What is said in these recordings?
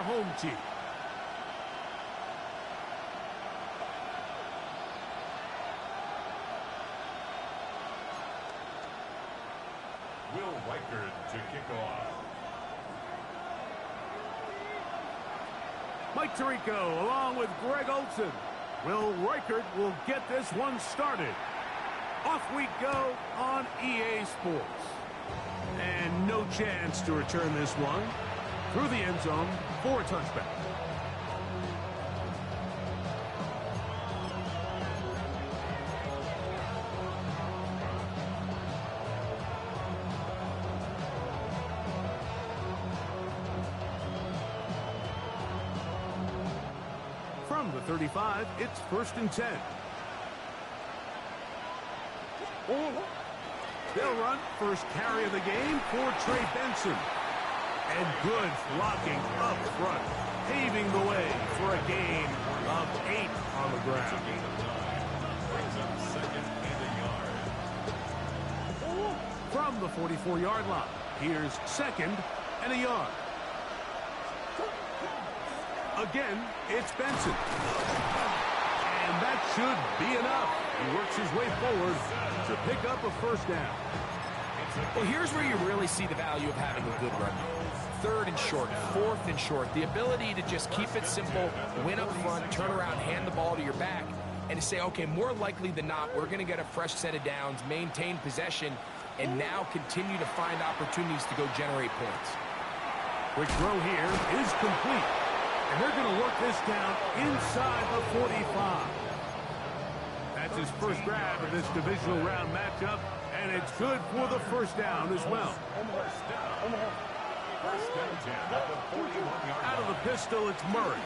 home team. Will Reichard to kick off. Mike Tirico along with Greg Olson. Will Reichard will get this one started. Off we go on EA Sports. And no chance to return this one. Through the end zone for a touchback. From the 35, it's 1st and 10. They'll run first carry of the game for Trey Benson. And good blocking up front, paving the way for a gain of 8 on the ground. Brings up 2nd and a yard. From the 44-yard line, here's 2nd and a yard. Again, it's Benson. And that should be enough. He works his way forward to pick up a 1st down. Well, here's where you really see the value of having a good run. 3rd and short, 4th and short. The ability to just keep it simple, win up front, turn around, hand the ball to your back, and to say, okay, more likely than not, we're going to get a fresh set of downs, maintain possession, and now continue to find opportunities to go generate points. Quick throw here is complete. And they're going to work this down inside the 45. That's his first grab of this divisional round matchup, and it's good for the 1st down as well. First down 10 at the 41-yard Out of the pistol, it's Murray.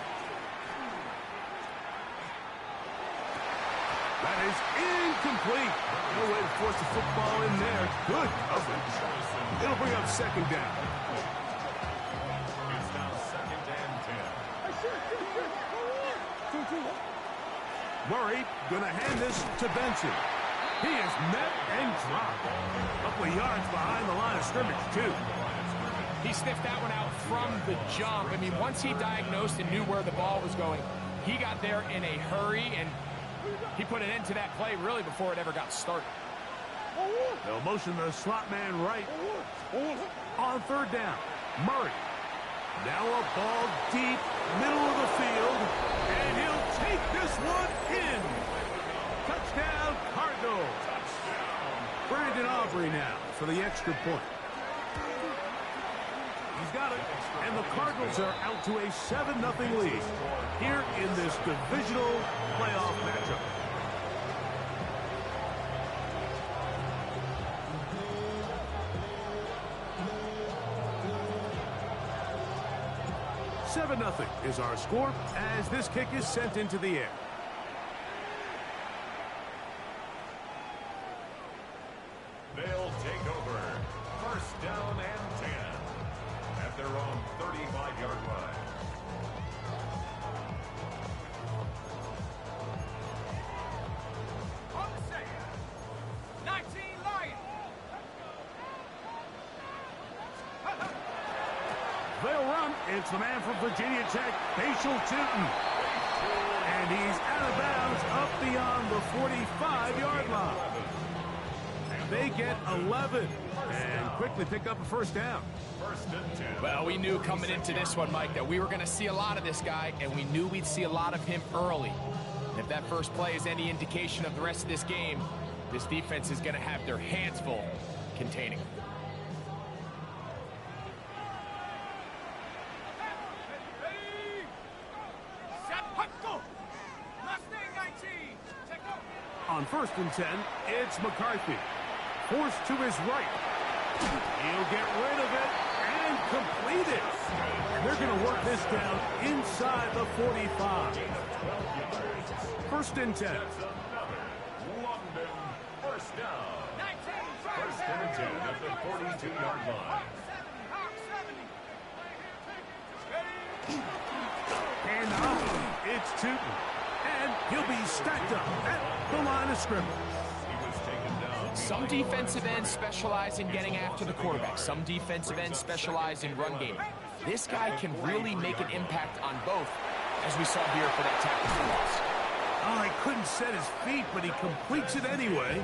That is incomplete. No way to force the football in there. Good coverage. It'll bring up 2nd down. It's now 2nd and 10. Murray going to hand this to Benson. He is met and dropped. A couple of yards behind the line of scrimmage, too. He sniffed that one out from the jump. I mean, once he diagnosed and knew where the ball was going, he got there in a hurry, and he put an end to that play really before it ever got started. They'll motion the slot man right. On 3rd down, Murray. Now a ball deep, middle of the field, and he'll take this one in. Touchdown, Cardinals. Brandon Aubrey now for the extra point. He's got it, and the Cardinals are out to a 7-0 lead here in this divisional playoff matchup. $7-0 is our score as this kick is sent into the air. They'll take over. 1st down and 10 at their own 35-yard line. On the set. 19 Lions. They'll run. It's the man from Virginia Tech, Bashal Tutin. And he's out of bounds up beyond the 45-yard line. They get 11 and quickly pick up a 1st down. 1st and 10. Well, we knew coming into this one, Mike, that we were going to see a lot of this guy, and we knew we'd see a lot of him early. And if that first play is any indication of the rest of this game, this defense is going to have their hands full containing him. On 1st and 10, it's McCarthy. Forced to his right. He'll get rid of it and complete it. And they're going to work this down inside the 45. 1st and 10. London, 1st down. 1st and 10 at the 42-yard line. And up, it's Tutin. And he'll be stacked up at the line of scrimmage. He was taken down. Some defensive ends specialize in getting after the quarterback. Some defensive ends specialize in run game. This guy can really make an impact on both, as we saw here for that tackle for loss. Oh, he couldn't set his feet, but he completes it anyway.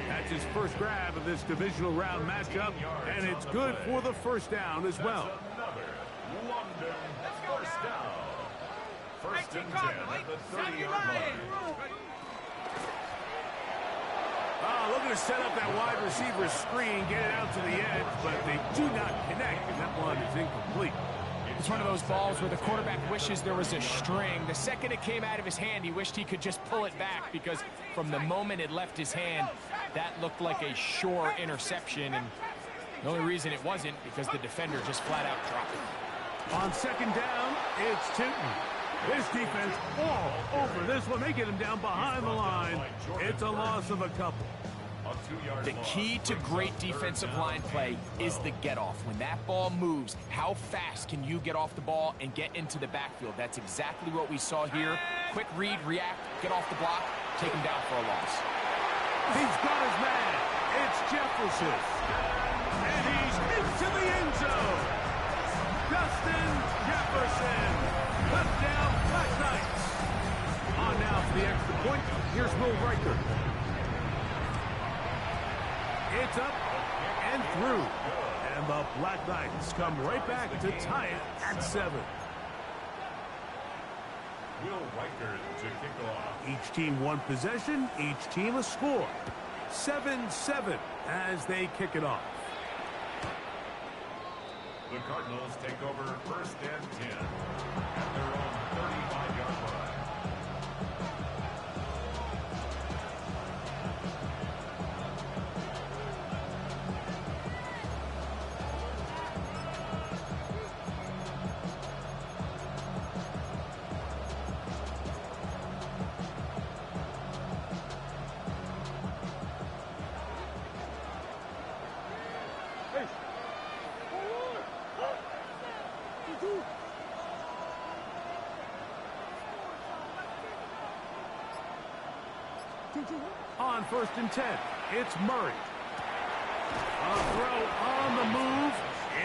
That's his first grab of this divisional round matchup, and it's good for the first down as well. London first down. First and 10 at the 30-yard line. Oh, looking to set up that wide receiver screen, get it out to the edge, but they do not connect, and that one is incomplete. It's one of those balls where the quarterback wishes there was a string. The second it came out of his hand, he wished he could just pull it back, because from the moment it left his hand, that looked like a sure interception, and the only reason it wasn't because the defender just flat out dropped it. On second down, it's Tinton. This defense all over this one. They get him down behind the line. It's a loss of a couple. The key to great defensive line play is the get-off. When that ball moves, how fast can you get off the ball and get into the backfield? That's exactly what we saw here. Quick read, react, get off the block, take him down for a loss. He's got his man. It's Jefferson. And he's into the end zone. Justin Jefferson. Touchdown, Black Knights. On now for the extra point. Here's Will Riker. It's up and through. And the Black Knights come right back to tie it at 7. Will Riker to kick off. Each team one possession, each team a score. 7-7 as they kick it off. The Cardinals take over first and 10 at their own 35-yard line. On first and 10, it's Murray. A throw on the move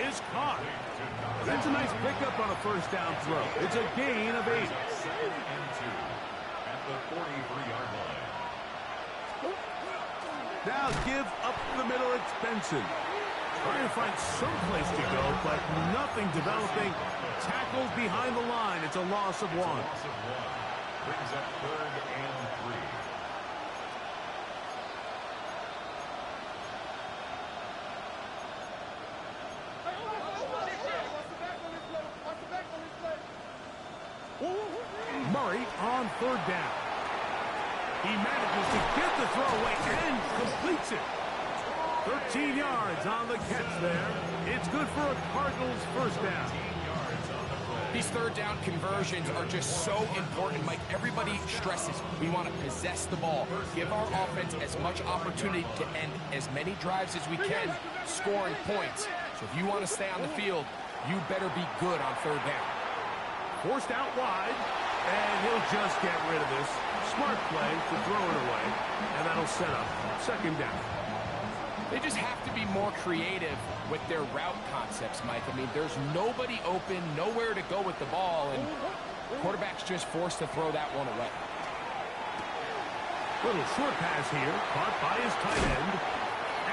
is caught. That's a nice pickup on a first down throw. It's a gain of 8. Second and 2 at the 43-yard line. Now give up the middle, it's Benson. Trying to find some place to go, but nothing developing. Tackled behind the line. It's a loss of 1. Brings up third and 3. Murray on third down. He manages to get the throw away and completes it. 13 yards on the catch there. It's good for a Cardinals first down. These third down conversions are just so important, Mike. Everybody stresses we want to possess the ball, give our offense as much opportunity to end as many drives as we can, scoring points. So if you want to stay on the field, you better be good on third down. Forced out wide, and he'll just get rid of this. Smart play to throw it away, and that'll set up second down. They just have to be more creative with their route concepts, Mike. I mean, there's nobody open, nowhere to go with the ball, and quarterback's just forced to throw that one away. Little short pass here, caught by his tight end,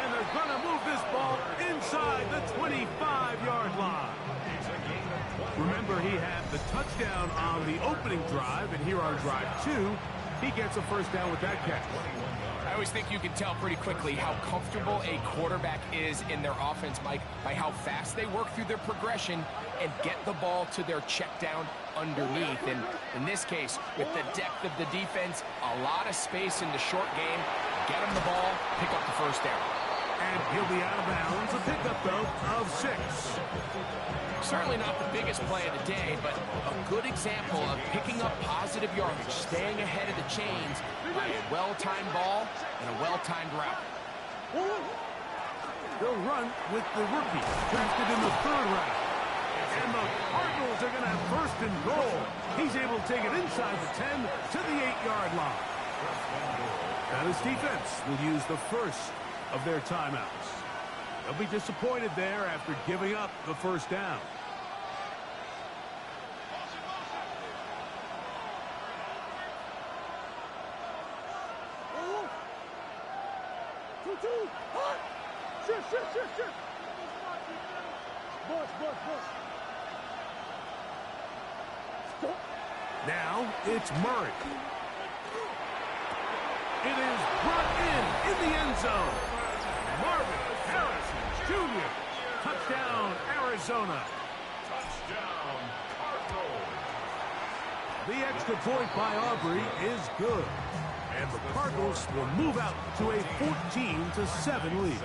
and they're going to move this ball inside the 25-yard line. Remember, he had the touchdown on the opening drive, and here on drive 2, he gets a first down with that catch. I always think you can tell pretty quickly how comfortable a quarterback is in their offense, Mike, by how fast they work through their progression and get the ball to their check down underneath. And in this case, with the depth of the defense, a lot of space in the short game, get him the ball, pick up the first down. And he'll be out of bounds. A pickup, though, of 6. Certainly not the biggest play of the day, but a good example of picking up positive yardage, staying ahead of the chains by a well-timed ball and a well-timed route. They'll run with the rookie, drafted in the 3rd round. And the Cardinals are going to have first and goal. He's able to take it inside the 10 to the 8-yard line. Now this defense will use the first of their timeouts. They'll be disappointed there after giving up the first down. Now it's Murray. It is brought in the end zone. Marvin Harrison Jr. Touchdown, Arizona. Touchdown, Cardinals. The extra point by Aubrey is good. And the Cardinals will move out to a 14-7 lead.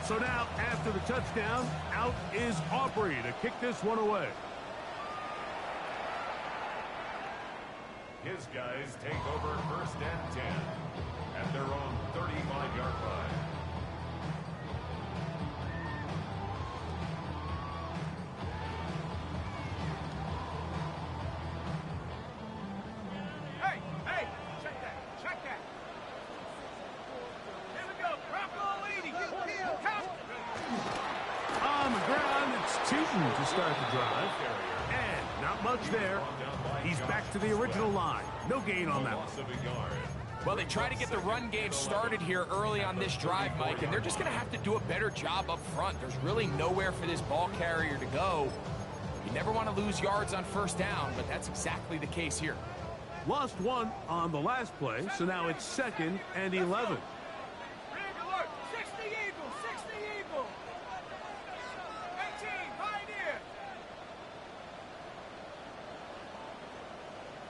So now, after the touchdown, out is Aubrey to kick this one away. His guys take over 1st and 10 at their own 35-yard line. Hey, check that. Here we go, Bronco leading. Count. On the ground, it's Tootin to start the drive. And not much there. He's back to the original line. No gain on that one. Well, they try to get the run game started here early on this drive, Mike, and they're just going to have to do a better job up front. There's really nowhere for this ball carrier to go. You never want to lose yards on 1st down, but that's exactly the case here. Lost one on the last play, so now it's 2nd and 11. Big alert. 60 Eagles. 18 Pioneer.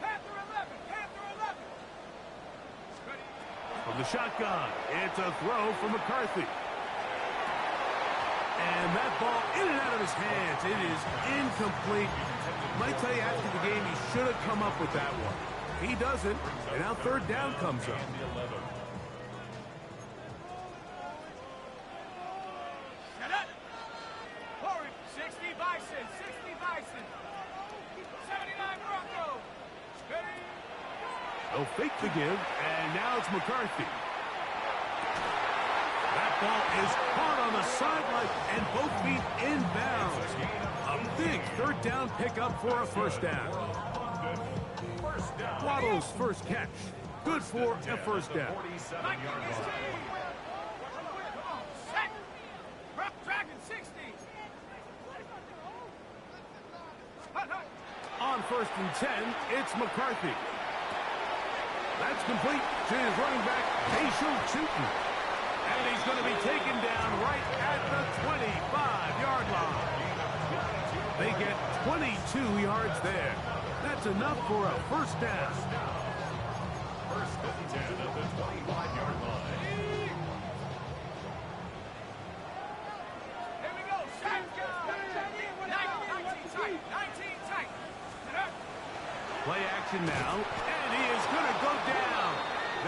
Panther 11. From the shotgun, it's a throw from McCarthy. And that ball in and out of his hands. It is incomplete. Might tell you after the game he should have come up with that one. He doesn't, and now 3rd down comes up. Shut up. Forward. 60 Bison. 79 Broncos. Steady. They'll fake the give, and now it's McCarthy. That ball is caught on the sideline, and both feet inbounds. A big 3rd down pickup for a 1st down. Waddle's first catch. Good for a 1st down. Set. Dragon 60. On 1st and 10, it's McCarthy. That's complete to his running back, Facial Tootin. And he's going to be taken down right at the 25-yard line. They get 22 yards there. That's enough for a 1st down. 1st and 10 at the 25-yard line. Here we go. 19 tight. Play action now, and he is going to go down.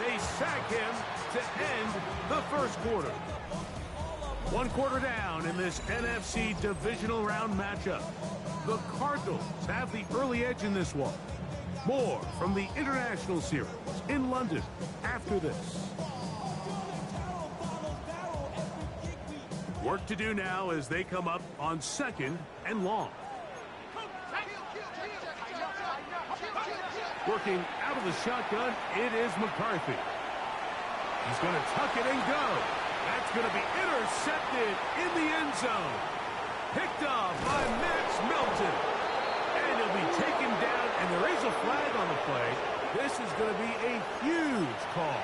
They sack him to end the 1st quarter. 1 quarter down in this NFC divisional round matchup. The Cardinals have the early edge in this one. More from the International Series in London after this. Work to do now as they come up on 2nd and long. Working out of the shotgun, it is McCarthy. He's going to tuck it and go. That's going to be intercepted in the end zone. Picked off by Max Melton. And he'll be taken down, and there is a flag on the play. This is going to be a huge call.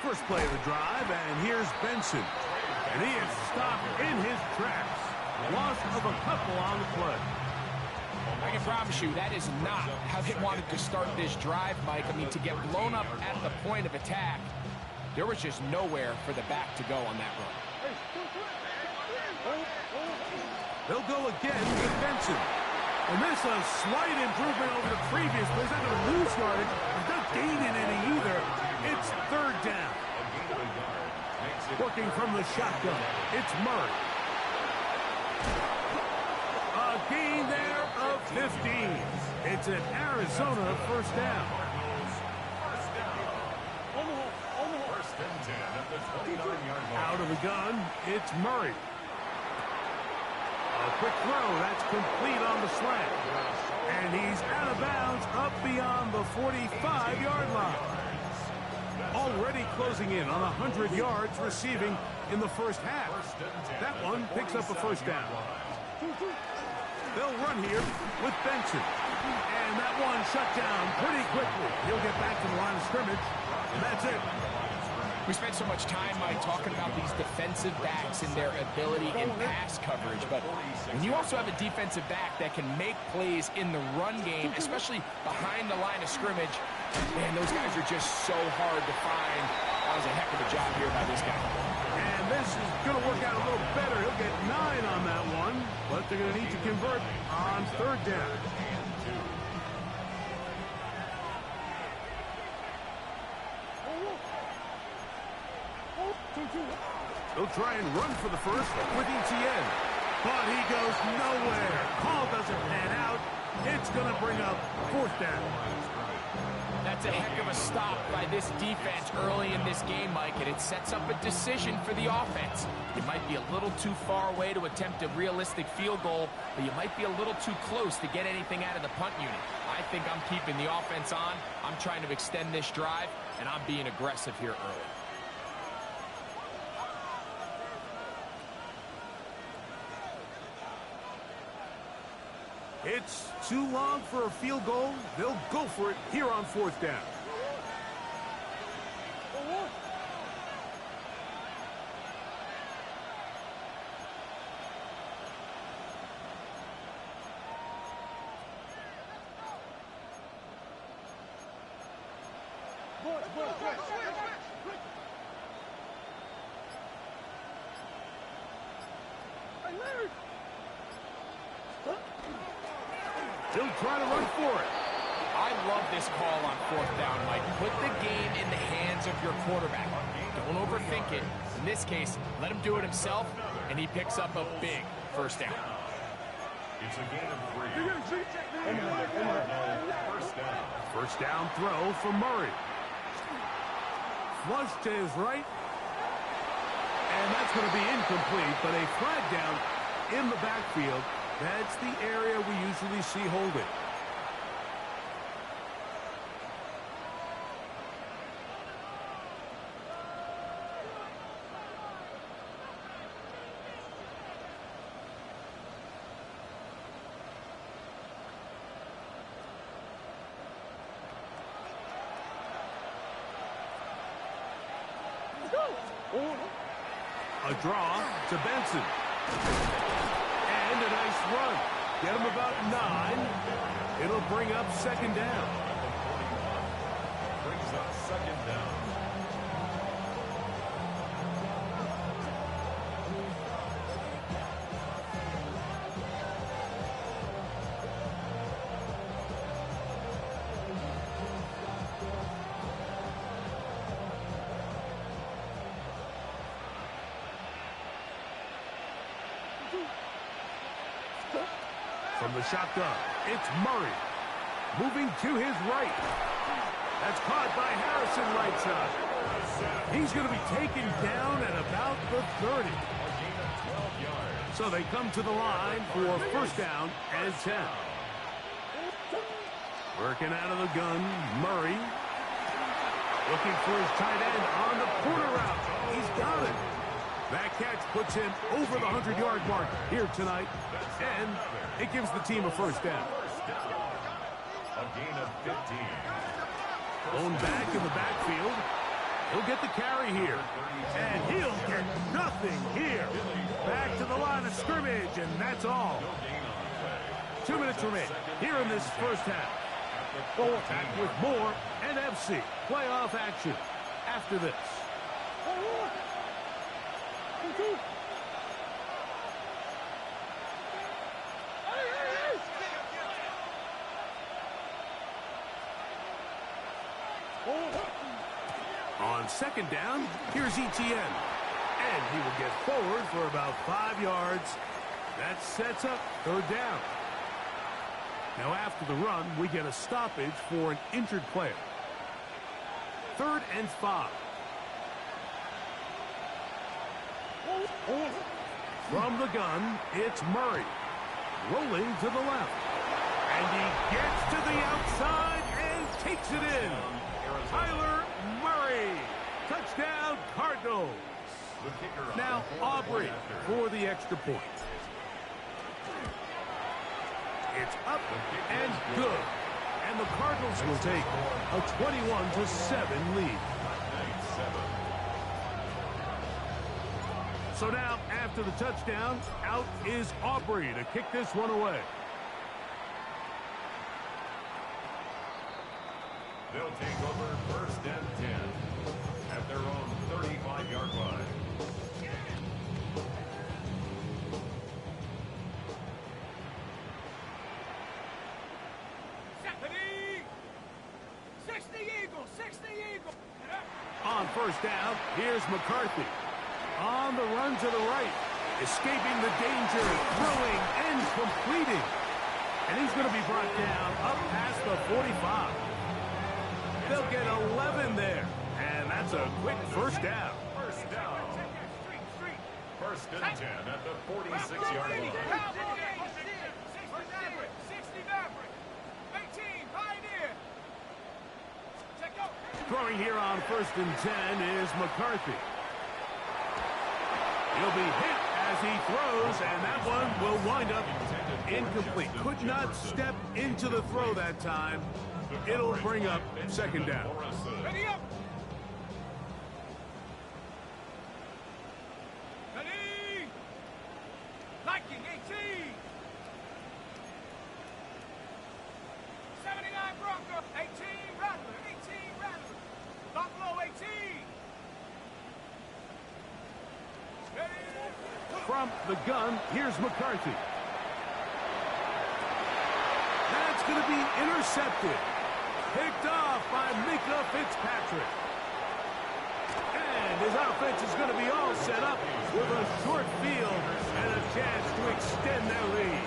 First play of the drive, and here's Benson. And he is stopped in his tracks. Loss of a couple on the play. I can promise you that is not how they wanted to start this drive, Mike. I mean, to get blown up at the point of attack, there was just nowhere for the back to go on that run. They'll go again with Benson. And this is a slight improvement over the previous play. He's not going to lose yardage. He's not gaining any either. It's 3rd down. Working from the shotgun, it's Murray. gain there of 15. It's an Arizona first down. First down. First and 10 at the 29-yard line. Out of the gun, it's Murray. A quick throw, that's complete on the slant. And he's out of bounds up beyond the 45-yard line. Already closing in on 100 yards receiving in the first half. That one picks up a first down. They'll run here with Benson. And that one shut down pretty quickly. He'll get back to the line of scrimmage, and that's it. We spent so much time, Mike, talking about these defensive backs and their ability in pass coverage. But when you also have a defensive back that can make plays in the run game, especially behind the line of scrimmage, man, those guys are just so hard to find. That was a heck of a job here by this guy. And this is going to work out a little better. He'll get 9 on that one, but they're going to need to convert on third down. He'll try and run for the first with Etienne. But he goes nowhere. Call doesn't pan out. It's going to bring up fourth down. That's a heck of a stop by this defense early in this game, Mike, and it sets up a decision for the offense. You might be a little too far away to attempt a realistic field goal, but you might be a little too close to get anything out of the punt unit. I think I'm keeping the offense on. I'm trying to extend this drive, and I'm being aggressive here early. It's too long for a field goal. They'll go for it here on fourth down. He'll try to run for it. I love this call on fourth down, Mike. Put the game in the hands of your quarterback. Don't overthink it. In this case, let him do it himself, and he picks up a big first down. It's a gain of 3. First down. First down throw for Murray. Flush to his right. And that's going to be incomplete, but a flag down in the backfield. That's the area we usually see holding. A draw to Benson. And a nice run. Get him about 9. It'll bring up second down. Brings up second down. From the shotgun, it's Murray. Moving to his right. That's caught by Harrison right side. He's going to be taken down at about the 30. So they come to the line for first down and 10. Working out of the gun, Murray. Looking for his tight end on the corner route. He's got it. That catch puts him over the 100-yard mark here tonight, and it gives the team a first down. A gain of 15. Going back in the backfield. He'll get the carry here, and he'll get nothing here. Back to the line of scrimmage, and that's all. 2 minutes remain here in this first half. Back with more NFC playoff action after this. On second down, here's Etienne. And he will get forward for about 5 yards. That sets up third down. Now after the run, we get a stoppage for an injured player. 3rd and 5. From the gun, it's Murray. Rolling to the left. And he gets to the outside and takes it in. Kyler Murray. Touchdown, Cardinals. Now Aubrey for the extra point. It's up and good. And the Cardinals will take a 21-7 lead. So now, after the touchdown, out is Aubrey to kick this one away. They'll take over 1st and 10 at their own 35-yard line. On 1st down, here's McCarthy. On the run to the right. Escaping the danger, throwing and completing. And he's going to be brought down up past the 45. They'll get 11 there. And that's a quick 1st down. 1st down. 1st and 10 at the 46-yard line. 60 Maverick. 18 Pioneer. Throwing here on 1st and 10 is McCarthy. He'll be hit as he throws, and that one will wind up incomplete. Could not step into the throw that time. It'll bring up 2nd down. Ready up. Ready. Viking 18. 79 Bronco. 18 Rattler. 18 Rattler. Buffalo 18. From the gun, here's McCarthy. That's going to be intercepted. Picked off by Minkah Fitzpatrick. And his offense is going to be all set up with a short field and a chance to extend their lead.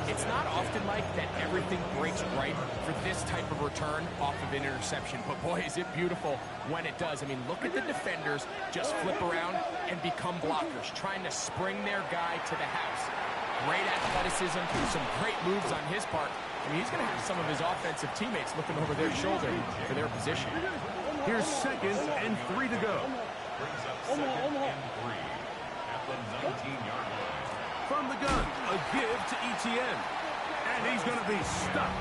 It's not often, Mike, that everything breaks right for this type of return off of an interception. But, boy, is it beautiful when it does. I mean, look at the defenders just flip around and become blockers, trying to spring their guy to the house. Great athleticism, some great moves on his part. I mean, he's going to have some of his offensive teammates looking over their shoulder for their position. Here's 2nd and 3 to go. Brings up 2nd and 3 at the 19-yard line. From the gun, a give to Etienne. And he's going to be stuck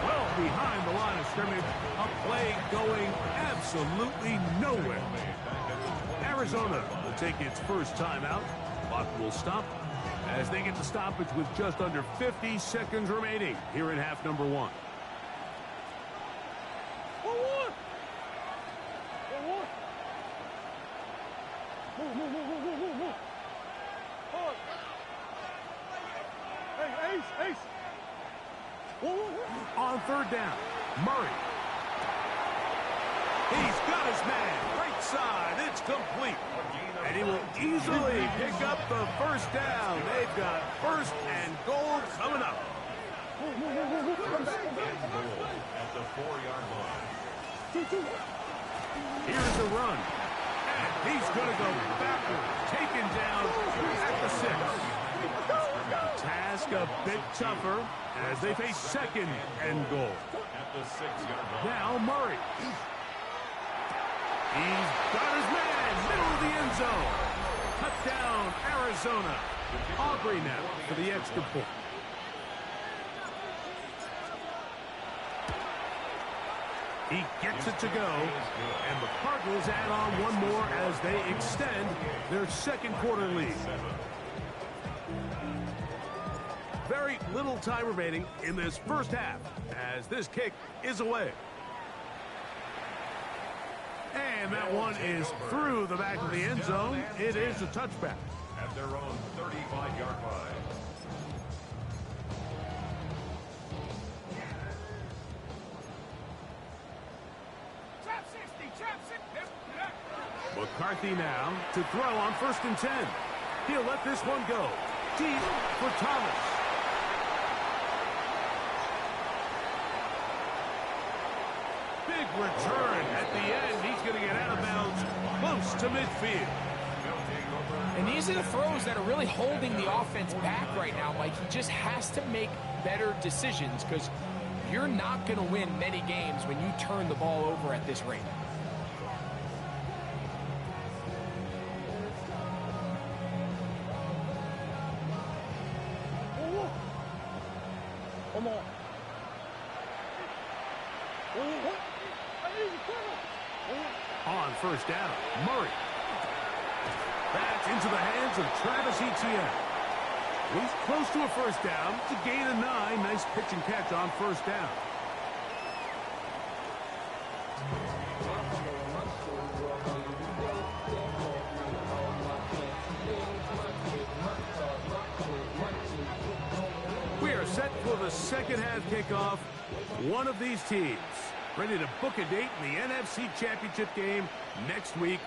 well behind the line of scrimmage. A play going absolutely nowhere. Arizona will take its first timeout. Clock will stop as they get the stoppage with just under 50 seconds remaining here in half number 1. On 3rd down, Murray. He's got his man. Right side. It's complete. And he will easily pick up the 1st down. They've got 1st and goal coming up. At the 4-yard line. Here's the run. And he's going to go backward. Taken down at the 6. Task a bit tougher as they face 2nd and goal. At the 6-yard line. Now Murray. He's got his man, middle of the end zone. Touchdown, Arizona. Aubrey now for the extra point. He gets it to go, and the Cardinals add on one more as they extend their 2nd quarter lead. Very little time remaining in this first half as this kick is away. And that one is through the back of the end zone. It is a touchback. At their own 35-yard line. McCarthy now to throw on 1st and 10. He'll let this one go. Deep for Thomas. return. At the end, he's going to get out of bounds close to midfield. And these are the throws that are really holding the offense back right now, Mike. He just has to make better decisions because you're not going to win many games when you turn the ball over at this rate. On first down, Murray. That's into the hands of Travis Etienne. He's close to a first down. It's a gain of 9. Nice pitch and catch on first down. We are set for the second half kickoff. One of these teams ready to book a date in the NFC Championship game next week.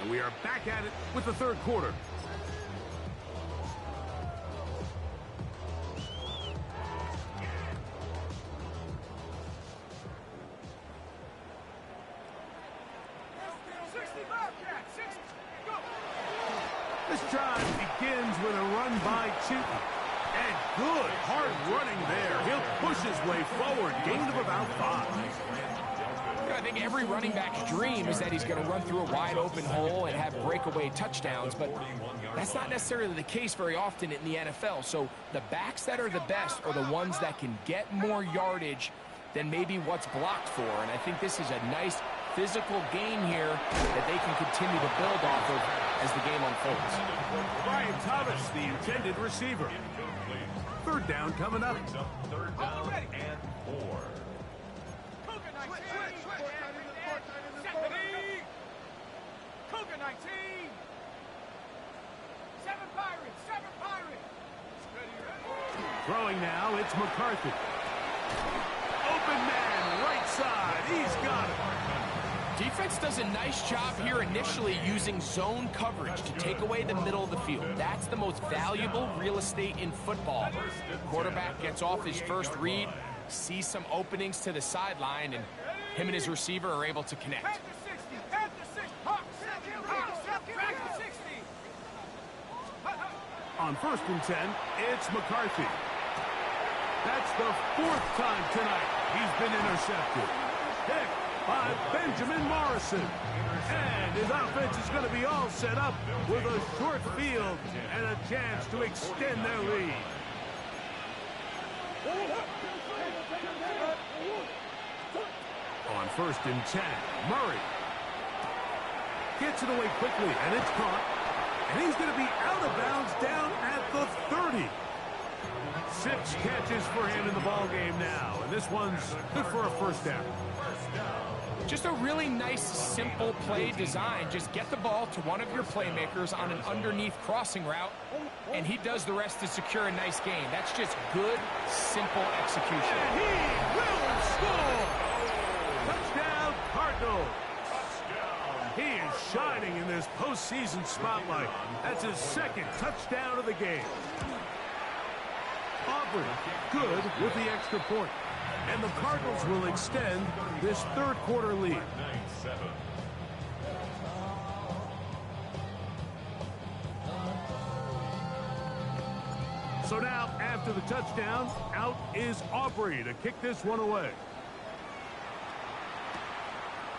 And we are back at it with the third quarter. This drive begins with a run by Chutin. And good hard running there. He'll push his way forward. Gain of about 5. I think every running back's dream is that he's going to run through a wide open hole and have breakaway touchdowns, but that's not necessarily the case very often in the NFL. So the backs that are the best are the ones that can get more yardage than maybe what's blocked for. And I think this is a nice physical game here that they can continue to build off of as the game unfolds. Brian Thomas, the intended receiver. Third down coming up. Third down and 4. Cougar 19. 7 Pirates. 7 Pirates. Throwing now, it's McCarthy. Open man, right side. He's got it. Defense does a nice job here initially using zone coverage to take away the middle of the field. That's the most valuable real estate in football. Quarterback gets off his first read, sees some openings to the sideline, and him and his receiver are able to connect. Head to 60. Head to 60. Hawk. Back to 60. On first and 10, it's McCarthy. That's the 4th time tonight he's been intercepted. Picked by Benjamin Morrison. And his offense is going to be all set up with a short field and a chance to extend their lead. On first and 10, Murray gets it away quickly, and it's caught. And he's going to be out of bounds down at the 30. 6 catches for him in the ball game now, and this one's good for a first down. Just a really nice, simple play design. Just get the ball to one of your playmakers on an underneath crossing route, and he does the rest to secure a nice gain. That's just good, simple execution. And he will score! Touchdown, Cardinals! He is shining in this postseason spotlight. That's his 2nd touchdown of the game. Aubrey, good with the extra point. And the Cardinals will extend this third quarter lead. So now, after the touchdown, out is Aubrey to kick this one away.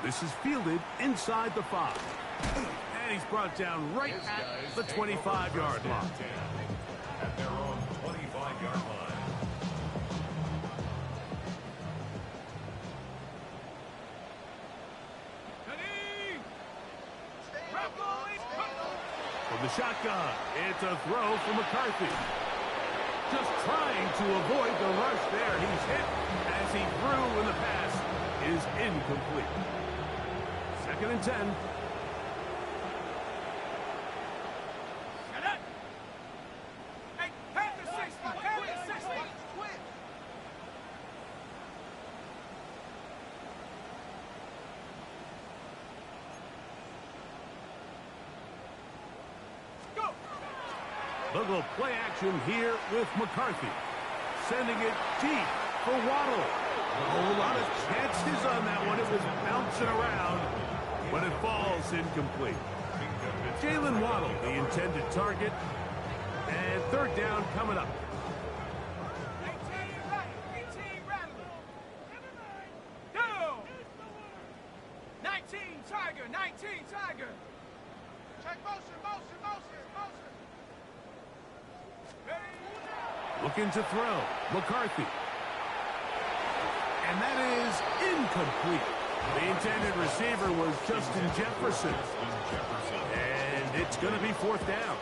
This is fielded inside the 5. And he's brought down right at the 25-yard line. At their own 25-yard line. From the shotgun, it's a throw for McCarthy. Just trying to avoid the rush there. He's hit as he threw, and the pass is incomplete. 2nd and 10. Head to 60. Head to 60. Go. Little play action here with McCarthy. Sending it deep for Waddle. A whole lot of chances on that one. It was bouncing around, but it falls incomplete. Jalen Waddle, the intended target, and third down coming up. 18 Rattler. Go. 19 Tiger. 19 Tiger. Check motion. Ready. Looking to throw. McCarthy. And that is incomplete. The intended receiver was Justin Jefferson. And it's going to be fourth down.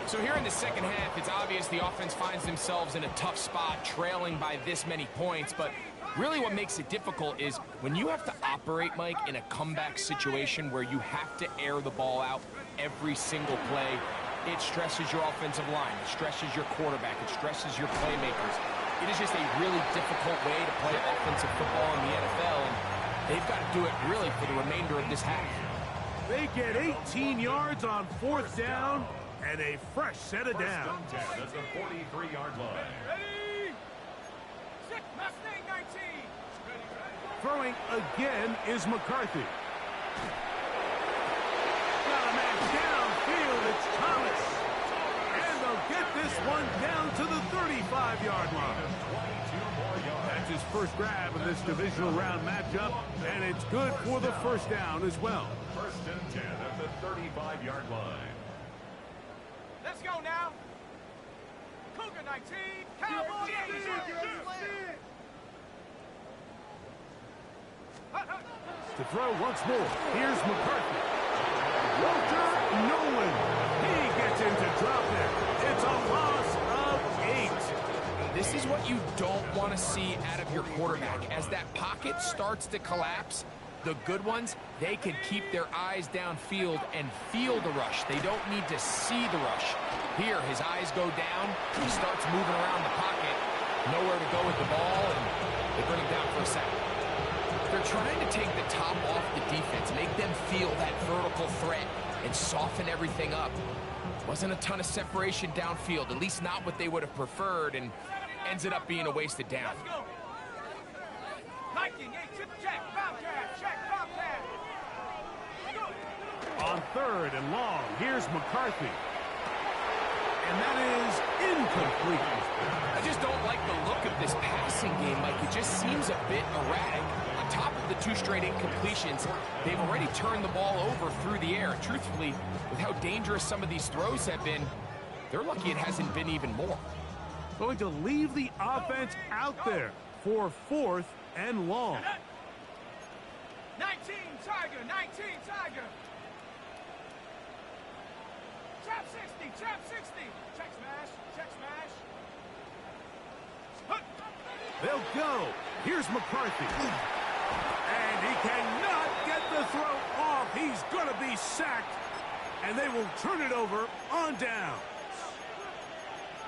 So here in the second half, it's obvious the offense finds themselves in a tough spot, trailing by this many points. But really what makes it difficult is when you have to operate, Mike, in a comeback situation where you have to air the ball out every single play, it stresses your offensive line, it stresses your quarterback, it stresses your playmakers. It is just a really difficult way to play offensive football in the NFL, and they've got to do it really for the remainder of this half. They get 18 yards on fourth down and a fresh set of downs. That's the 43-yard line. Ready. Six. Mustang 19. Throwing again is McCarthy. Got a man downfield. It's Thomas. And they'll get this one down to the 35-yard line. That's his first grab of this divisional round matchup, and it's good for the first down as well. First and 10 at the 35-yard line. Let's go now. Cougar 19. Cowboys. To throw once more, here's McCarthy. Walter Nolan. He gets in to drop it. It's a loss of 8. This is what you don't want to see out of your quarterback. As that pocket starts to collapse, the good ones, they can keep their eyes downfield and feel the rush. They don't need to see the rush. Here, his eyes go down. He starts moving around the pocket. Nowhere to go with the ball, and they bring him down for a sack. They're trying to take the top off the defense, make them feel that vertical threat, and soften everything up. Wasn't a ton of separation downfield, at least not what they would have preferred, and ends it up being a wasted down. Let's go. Viking, check, Bobcat, check, Bobcat. Go. On third and long, here's McCarthy. And that is incomplete. I just don't like the look of this passing game, Mike. It just seems a bit erratic. On top of the 2 straight incompletions, they've already turned the ball over through the air. Truthfully, with how dangerous some of these throws have been, they're lucky it hasn't been even more. Going to leave the offense out there for fourth and long. 19 Tiger, 19 Tiger. Trap 60, trap 60. Check smash. They'll go. Here's McCarthy. And he cannot get the throw off. He's going to be sacked. And they will turn it over on down.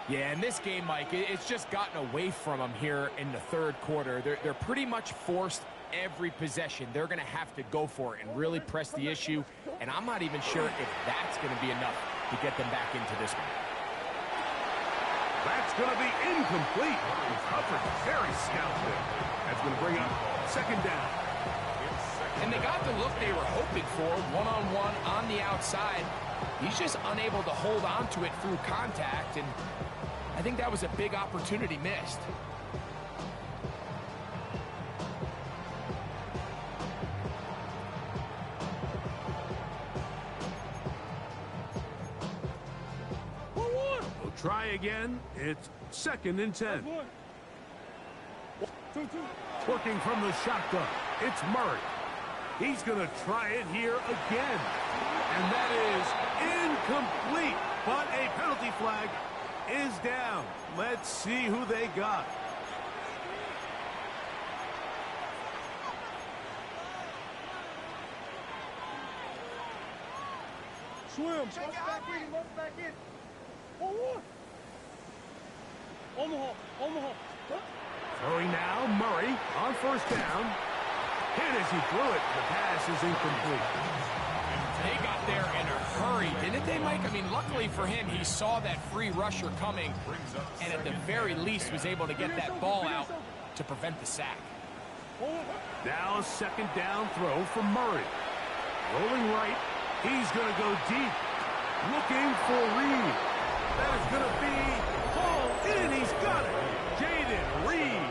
Yeah, in this game, Mike, it's just gotten away from them here in the third quarter. They're pretty much forced every possession. They're going to have to go for it and really press the issue. And I'm not even sure if that's going to be enough to get them back into this one. That's going to be incomplete. Covered very stout there. That's going to bring up second down. And they got the look they were hoping for, one-on-one on the outside. He's just unable to hold on to it through contact, and I think that was a big opportunity missed. We'll try again. It's second and 10. Working from the shotgun, it's Murray. He's going to try it here again. And that is incomplete. But a penalty flag is down. Let's see who they got. Swim. Back in. Forward. Omaha. Throwing now, Murray on first down. Hit as he threw it. The pass is incomplete. They got there in a hurry, didn't they, Mike? I mean, luckily for him, he saw that free rusher coming, and at the very least was able to get that ball out to to prevent the sack. Now a second down throw from Murray. Rolling right. He's going to go deep. Looking for Reed. That is going to be hauled in. He's got it. Jaden Reed.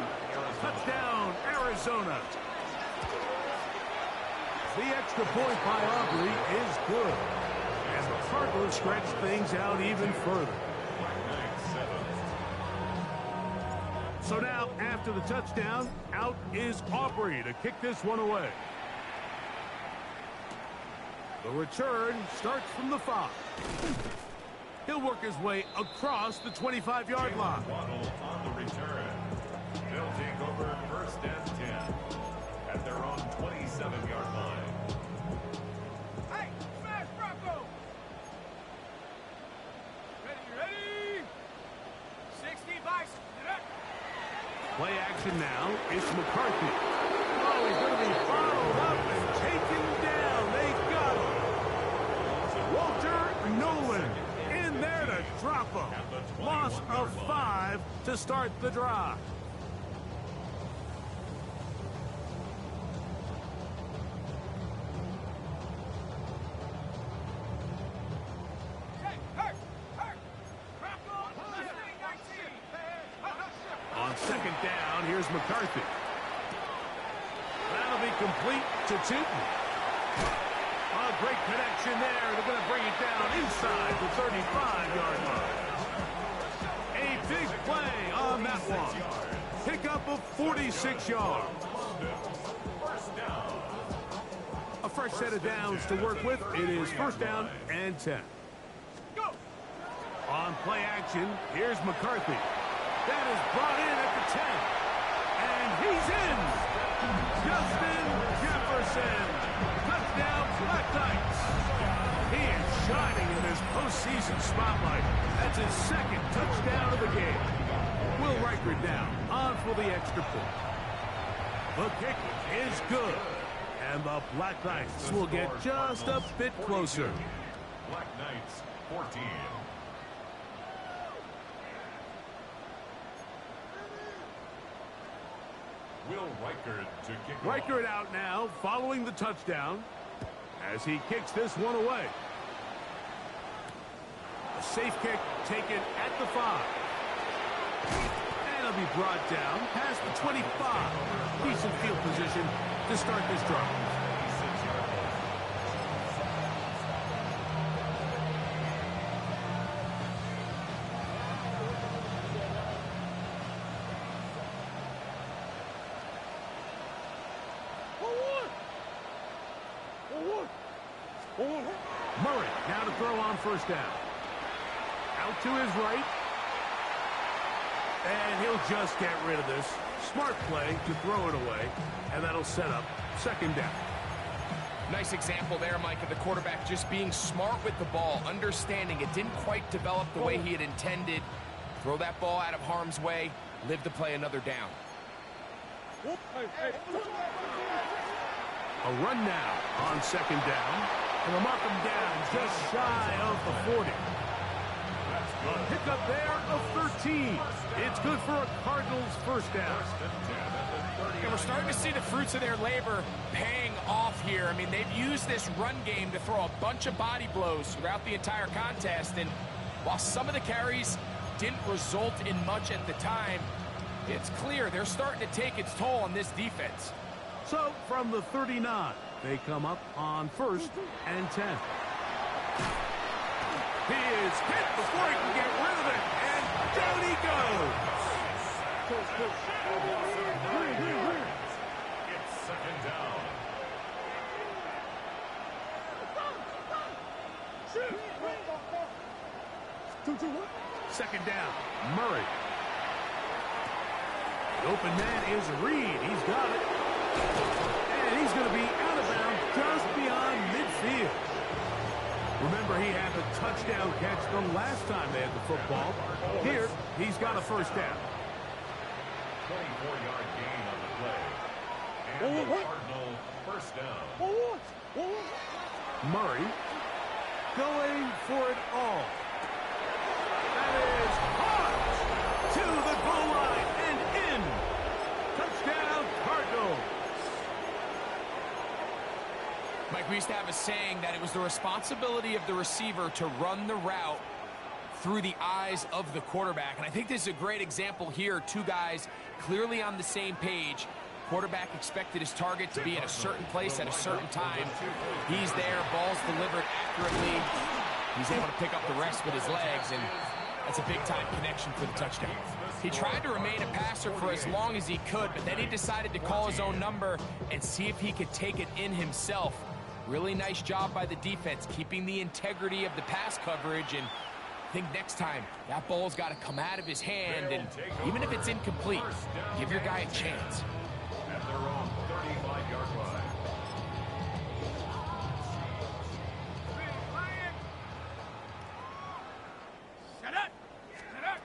Touchdown, Arizona. The extra point by Aubrey is good. And the Cardinals stretch things out even further. So now, after the touchdown, out is Aubrey to kick this one away. The return starts from the 5. He'll work his way across the 25-yard line. On the return. They'll take over first and 10 at their own 27-yard line. Hey, smash Bronco! Ready? 60 Bison. Play action now. It's McCarthy. Oh, he's going to be followed up and taken down. They got him. Walter Nolan in there to drop him. Loss of 5 to start the drive. On second down, here's McCarthy. That'll be complete to Tootin. A great connection there. They're going to bring it down inside the 35-yard line. A big play on that one. Pickup of 46 yards. A fresh set of downs to work with. It is first down and 10. Go! On play action, here's McCarthy. That is brought in at the 10. And he's in. Justin Jefferson. Touchdown, Black Knights. He is shining in this postseason spotlight. That's his second touchdown of the game. Will Reichard now on for the extra point. The kick is good. And the Black Knights will get just a bit closer. Black Knights 14. Will Reichard to kick off. Reichard out now following the touchdown as he kicks this one away. A safe kick taken at the 5. And it'll be brought down past the 25. Decent field position to start this drive. Murray now to throw on first down. Out to his right. And he'll just get rid of this. Smart play to throw it away. And that'll set up second down. Nice example there, Mike, of the quarterback just being smart with the ball, understanding it didn't quite develop the way he had intended. Throw that ball out of harm's way, live to play another down. A run now on second down. And they'll mark him down just shy of the 40. A pickup there of 13. It's good for a Cardinals first down. And we're starting to see the fruits of their labor paying off here. I mean, they've used this run game to throw a bunch of body blows throughout the entire contest. And while some of the carries didn't result in much at the time, it's clear they're starting to take its toll on this defense. So from the 39, they come up on first and 10. He is hit before he can get rid of it, and down he goes. It's second down. Second down, Murray. The open man is Reed. He's got it. And he's going to be out of bounds just beyond midfield. Remember, he had the touchdown catch the last time they had the football. Here, he's got a first down. 24-yard gain on the play. And the Cardinal first down. Murray going for it all. That is hard to the goal line and in. used to have a saying that it was the responsibility of the receiver to run the route through the eyes of the quarterback. And I think this is a great example here. Two guys clearly on the same page. Quarterback expected his target to be at a certain place at a certain time. He's there, ball's delivered accurately. He's able to pick up the rest with his legs, and that's a big-time connection for the touchdown. He tried to remain a passer for as long as he could, but then he decided to call his own number and see if he could take it in himself. Really nice job by the defense, keeping the integrity of the pass coverage, and I think next time that ball's got to come out of his hand, and even if it's incomplete, give your guy a chance. At their own 35-yard line. Set up. Set up.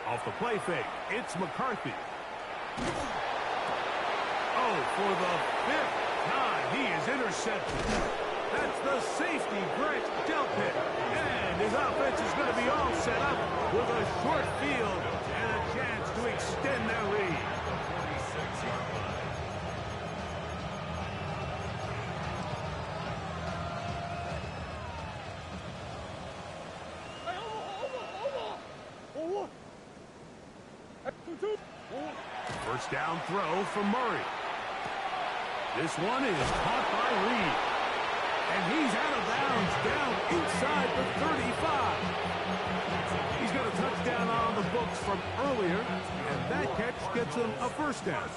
Off the play fake, it's McCarthy. Oh, for the 5th time, he is intercepted. That's the safety, Brett Delpit. And his offense is going to be all set up with a short field and a chance to extend their lead. First down throw from Murray. This one is caught by Reed. And he's out of bounds down inside the 35. He's got a touchdown on the books from earlier, and that catch gets him a first down.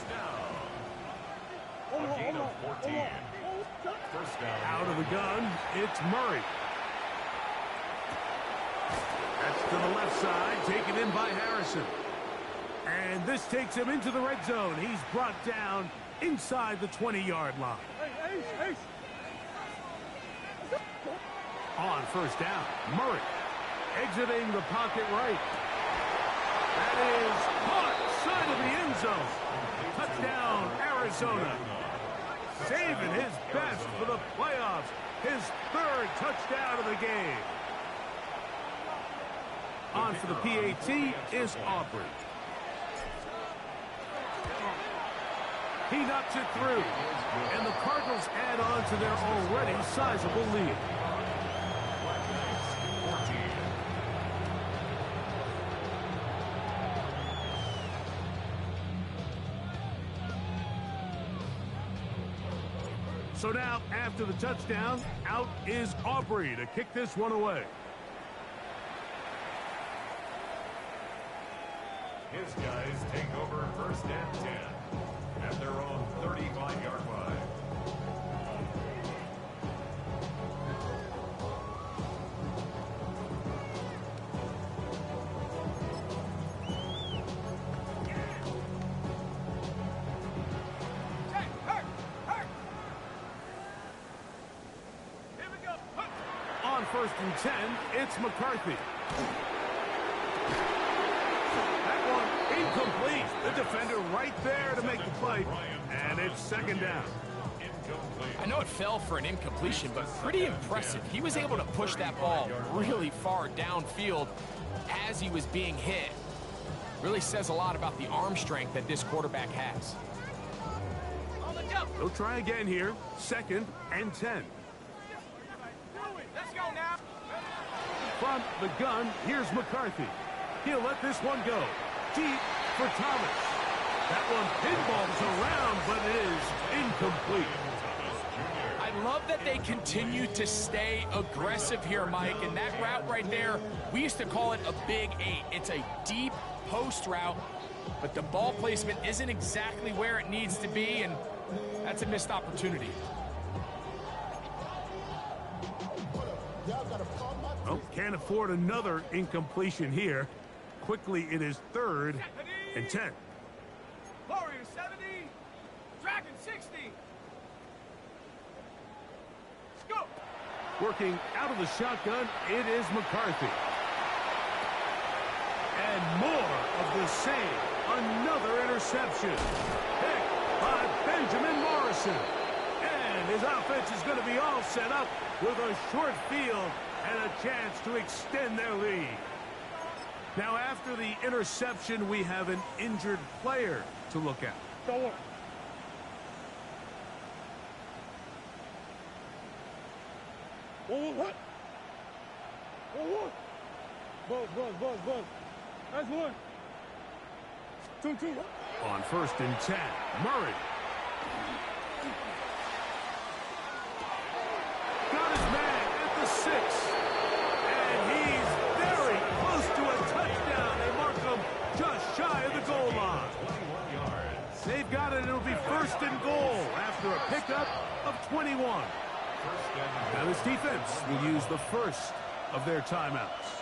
A gain of 14. First down. Out of the gun, it's Murray. That's to the left side, taken in by Harrison. And this takes him into the red zone. He's brought down inside the 20-yard line. On first down, Murray exiting the pocket right. That is caught side of the end zone. Touchdown, Arizona. Saving his best for the playoffs. His 3rd touchdown of the game. On for the PAT is Aubrey. He knocks it through, and the Cardinals add on to their already sizable lead. So now, after the touchdown, out is Aubrey to kick this one away. His guys take over first and 10 at their own 35-yard line. Hey, hurt, hurt. Here we go. On first and 10, it's McCarthy. Incomplete. The defender right there to make the play. And it's second down. I know it fell for an incompletion, but pretty impressive. He was able to push that ball really far downfield as he was being hit. Really says a lot about the arm strength that this quarterback has. On the jump. They'll try again here. Second and 10. Let's go now. From the gun, here's McCarthy. He'll let this one go. Deep for Thomas. That one pinballs around, but it is incomplete. I love that they continue to stay aggressive here, Mike, and that route right there, we used to call it a big 8. It's a deep post route, but the ball placement isn't exactly where it needs to be, and that's a missed opportunity. Oh, can't afford another incompletion here. Quickly, it is 3rd and 10. Warrior 70. Dragon 60. Let's go. Working out of the shotgun, it is McCarthy. And more of the same. Another interception. Picked by Benjamin Morrison. And his offense is going to be all set up with a short field and a chance to extend their lead. Now, after the interception, we have an injured player to look at. What? Buzz. That's one. 2. On 1st and 10, Murray. Got his man at the 6. And he's very close to a touchdown. They mark him just shy of the goal line. 21 yards. They've got it. It'll be 1st and goal after a pickup of 21. Now this defense will use the first of their timeouts.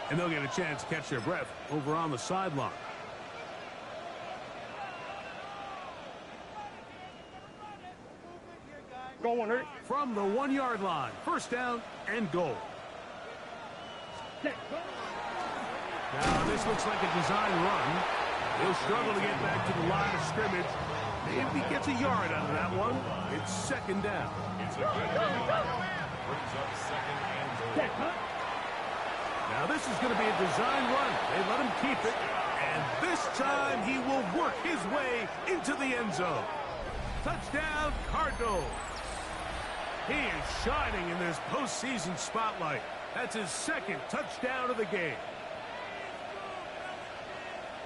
And they'll get a chance to catch their breath over on the sideline. Go on, hurt. From the 1-yard line, 1st down and goal. Now this looks like a design run. He'll struggle to get back to the line of scrimmage. Maybe he gets a yard out of that one. It's 2nd down. It's a good run. Brings up 2nd and goal. Now this is going to be a design run. They let him keep it. And this time he will work his way into the end zone. Touchdown, Cardinals. He is shining in this postseason spotlight. That's his 2nd touchdown of the game.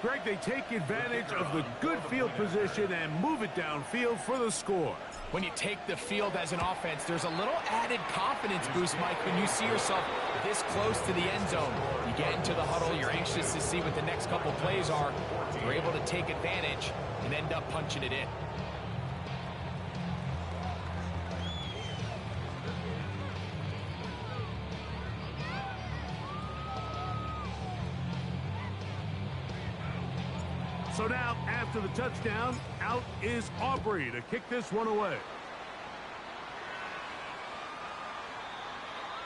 Greg, they take advantage of the good field position and move it downfield for the score. When you take the field as an offense, there's a little added confidence boost, Mike, when you see yourself this close to the end zone. You get into the huddle, you're anxious to see what the next couple plays are. You're able to take advantage and end up punching it in. So now, after the touchdown, out is Aubrey to kick this one away.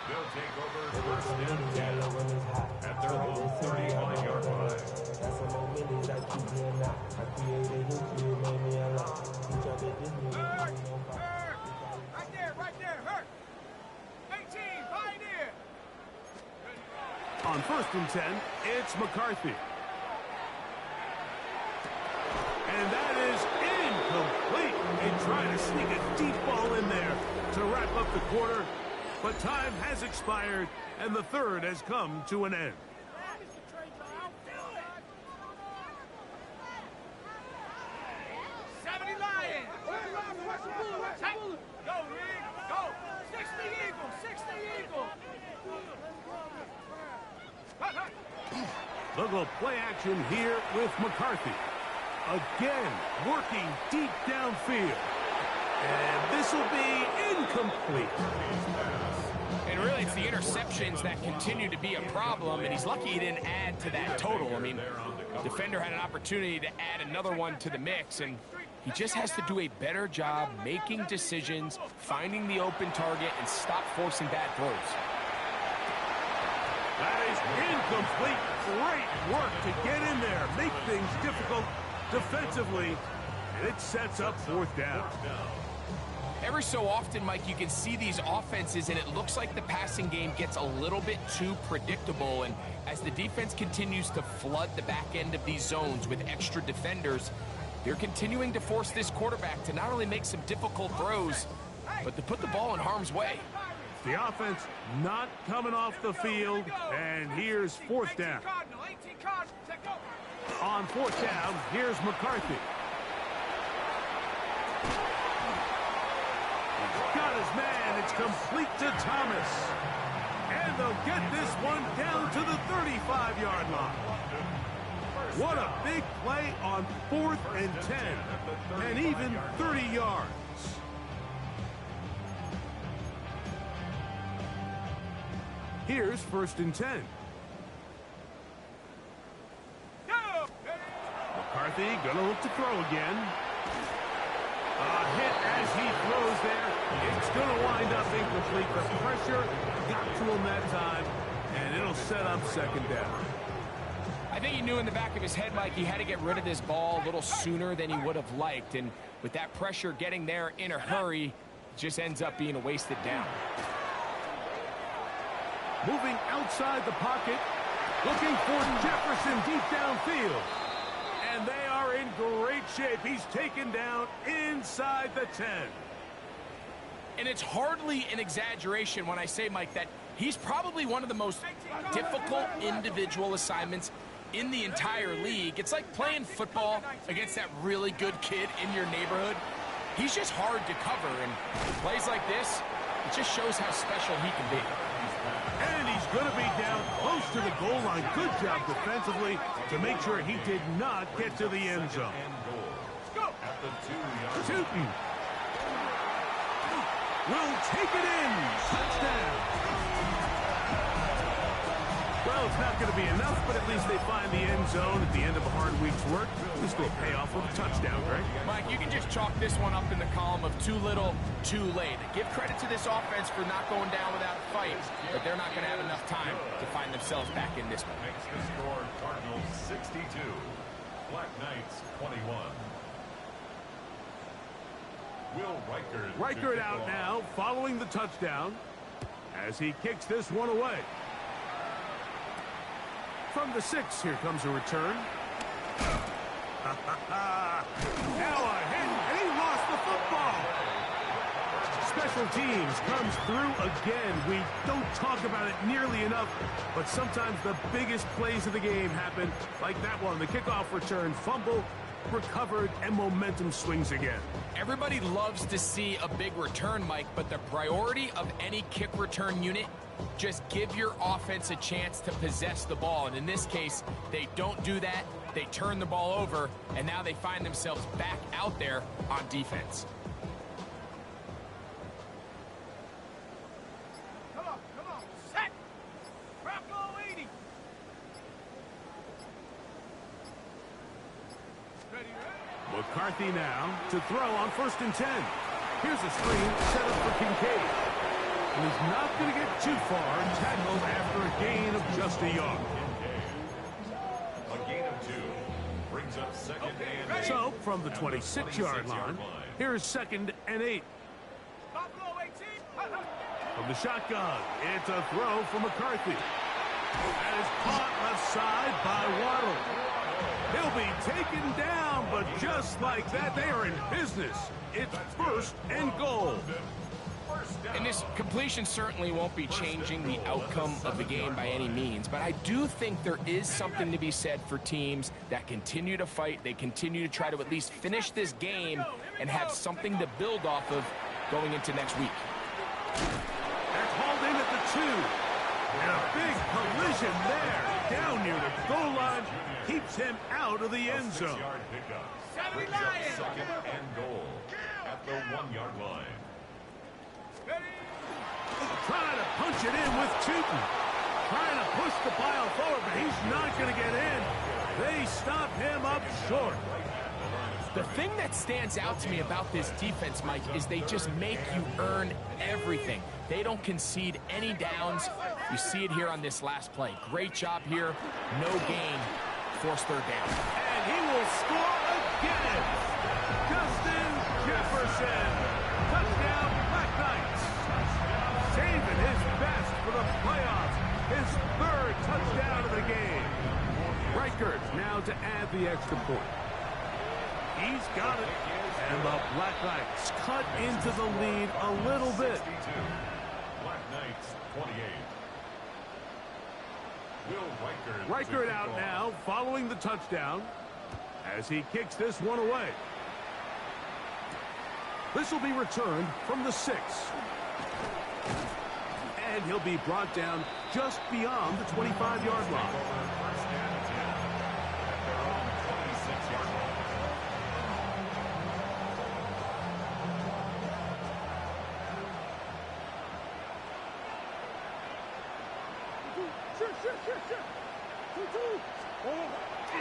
They'll take over 1st and 10 at their own 35-yard line. Right there, hurt. 18, Pioneer. On 1st and 10, it's McCarthy. And that is incomplete. They try to sneak a deep ball in there to wrap up the quarter, but time has expired, and the 3rd has come to an end. Go, Rick. Go. 60 Eagle. 60 Eagle. They'll go play action here with McCarthy. Again, working deep downfield. And this will be incomplete. And really, it's the interceptions that continue to be a problem, and he's lucky he didn't add to that total. I mean, the defender had an opportunity to add another one to the mix, and he just has to do a better job making decisions, finding the open target, and stop forcing bad throws. That is incomplete. Great work to get in there, make things difficult defensively, and it sets up 4th down. Every so often, Mike, you can see these offenses, and it looks like the passing game gets a little bit too predictable, and as the defense continues to flood the back end of these zones with extra defenders, they're continuing to force this quarterback to not only make some difficult throws, but to put the ball in harm's way. The offense not coming off the field, and here's 4th down. On 4th down, here's McCarthy. He's got his man. It's complete to Thomas. And they'll get this one down to the 35-yard line. What a big play on 4th and 10, and even 30 yards. Here's 1st and 10. McCarthy gonna look to throw again. A hit as he throws there. It's gonna wind up incomplete. The pressure got to him that time, and it'll set up 2nd down. I think he knew in the back of his head, Mike, he had to get rid of this ball a little sooner than he would have liked, and with that pressure getting there in a hurry, it just ends up being a wasted down. Moving outside the pocket, looking for Jefferson deep downfield. And they are in great shape. He's taken down inside the 10. And it's hardly an exaggeration when I say, Mike, that he's probably one of the most difficult individual assignments in the entire league. It's like playing football against that really good kid in your neighborhood. He's just hard to cover, and plays like this, it just shows how special he can be. And he's going to be down close to the goal line. Good job defensively to make sure he did not get to the end zone. At the 2-yard Tootin will take it in. Touchdown. Well, it's not going to be enough, but at least they find the end zone at the end of a hard week's work. This will pay off with a touchdown, right? Mike, you can just chalk this one up in the column of too little, too late. Give credit to this offense for not going down without a fight, but they're not going to have enough time to find themselves back in this one. makes the score Cardinals 62, Black Knights 21. Will Reichert out now, following the touchdown, as he kicks this one away. From the 6, here comes a return. Now a hit, and he lost the football. Special teams comes through again. We don't talk about it nearly enough, but sometimes the biggest plays of the game happen, like that one, the kickoff return, fumble, recovered, and momentum swings again. Everybody loves to see a big return, Mike, but the priority of any kick return unit, just give your offense a chance to possess the ball. And in this case, they don't do that. They turn the ball over, and now they find themselves back out there on defense. Come on, set. Bravo 80. Ready, McCarthy now to throw on 1st and 10. Here's a screen set up for Kincaid. And he's not going to get too far and tackled after a gain of just a yard. A gain of 2 brings up 2nd and 8. So, from the 26-yard line, here's 2nd and 8. Buffalo 18. From the shotgun, it's a throw for McCarthy. That is caught left side by Waddle. He'll be taken down, but just like that, they are in business. It's 1st and goal. And this completion certainly won't be changing the outcome of the game by any means, but I do think there is something to be said for teams that continue to fight. They continue to try to at least finish this game and have something to build off of going into next week. That's hauled in at the 2. And a big collision there. Down near the goal line. Keeps him out of the end zone. 6-yard pickup brings up 2nd and goal at the 1-yard line. Trying to punch it in with Tootin. Trying to push the pile forward, but he's not going to get in. They stop him up short. The thing that stands out to me about this defense, Mike, is they just make you earn everything. They don't concede any downs. You see it here on this last play. Great job here. No gain. Forced 3rd down. And he will score again. Justin Jefferson. Touchdown, Black Knights. Saving his best for the playoffs. His 3rd touchdown of the game. Reichert now to add the extra point. He's got it. And the Black Knights cut into the lead a little bit. 62. Black Knights 28. Will Reichert out now, following the touchdown, as he kicks this one away. This will be returned from the 6. And he'll be brought down just beyond the 25-yard line.